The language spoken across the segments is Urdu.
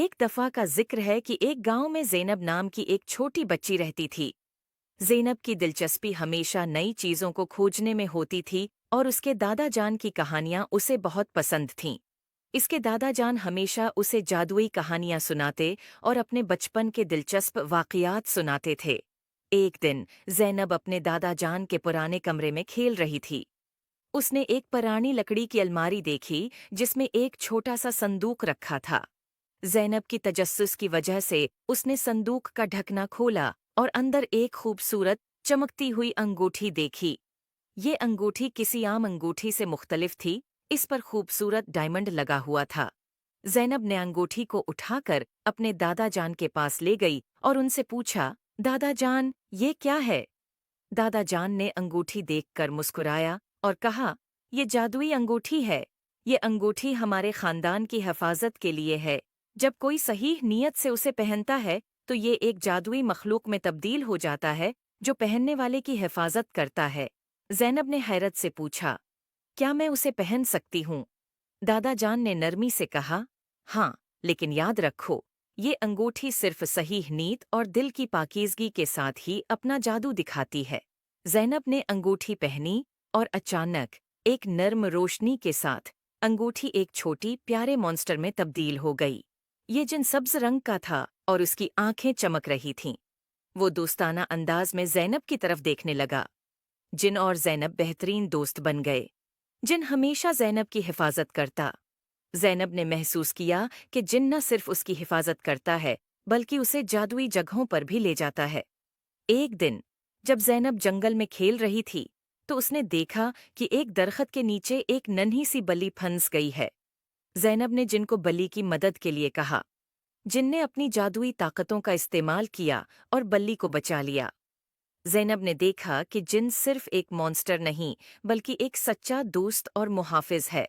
ایک دفعہ کا ذکر ہے کہ ایک گاؤں میں زینب نام کی ایک چھوٹی بچی رہتی تھی۔ زینب کی دلچسپی ہمیشہ نئی چیزوں کو کھوجنے میں ہوتی تھی اور اس کے دادا جان کی کہانیاں اسے بہت پسند تھیں۔ اس کے دادا جان ہمیشہ اسے جادوئی کہانیاں سناتے اور اپنے بچپن کے دلچسپ واقعات سناتے تھے۔ ایک دن زینب اپنے دادا جان کے پرانے کمرے میں کھیل رہی تھی۔ اس نے ایک پرانی لکڑی کی الماری دیکھی جس میں ایک چھوٹا سا صندوق رکھا تھا۔ زینب کی تجسس کی وجہ سے اس نے صندوق کا ڈھکنا کھولا اور اندر ایک خوبصورت چمکتی ہوئی انگوٹھی دیکھی۔ یہ انگوٹھی کسی عام انگوٹھی سے مختلف تھی، اس پر خوبصورت ڈائمنڈ لگا ہوا تھا۔ زینب نے انگوٹھی کو اٹھا کر اپنے دادا جان کے پاس لے گئی اور ان سے پوچھا، دادا جان، یہ کیا ہے؟ دادا جان نے انگوٹھی دیکھ کر مسکرایا اور کہا، یہ جادوئی انگوٹھی ہے۔ یہ انگوٹھی ہمارے خاندان کی حفاظت کے لیے ہے۔ جب کوئی صحیح نیت سے اسے پہنتا ہے تو یہ ایک جادوئی مخلوق میں تبدیل ہو جاتا ہے جو پہننے والے کی حفاظت کرتا ہے۔ زینب نے حیرت سے پوچھا، کیا میں اسے پہن سکتی ہوں؟ دادا جان نے نرمی سے کہا، ہاں، لیکن یاد رکھو، یہ انگوٹھی صرف صحیح نیت اور دل کی پاکیزگی کے ساتھ ہی اپنا جادو دکھاتی ہے۔ زینب نے انگوٹھی پہنی اور اچانک ایک نرم روشنی کے ساتھ انگوٹھی ایک چھوٹی پیارے مونسٹر میں تبدیل ہو گئی۔ یہ جن سبز رنگ کا تھا اور اس کی آنکھیں چمک رہی تھیں۔ وہ دوستانہ انداز میں زینب کی طرف دیکھنے لگا۔ جن اور زینب بہترین دوست بن گئے۔ جن ہمیشہ زینب کی حفاظت کرتا۔ زینب نے محسوس کیا کہ جن نہ صرف اس کی حفاظت کرتا ہے بلکہ اسے جادوئی جگہوں پر بھی لے جاتا ہے۔ ایک دن جب زینب جنگل میں کھیل رہی تھی تو اس نے دیکھا کہ ایک درخت کے نیچے ایک ننھی سی بلی پھنس گئی ہے۔ زینب نے جن کو بلی کی مدد کے لیے کہا۔ جن نے اپنی جادوئی طاقتوں کا استعمال کیا اور بلی کو بچا لیا۔ زینب نے دیکھا کہ جن صرف ایک مونسٹر نہیں بلکہ ایک سچا دوست اور محافظ ہے۔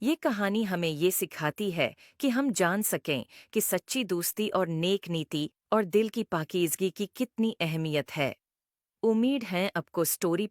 یہ کہانی ہمیں یہ سکھاتی ہے کہ ہم جان سکیں کہ سچی دوستی اور نیک نیتی اور دل کی پاکیزگی کی کتنی اہمیت ہے۔ امید ہے آپ کو سٹوری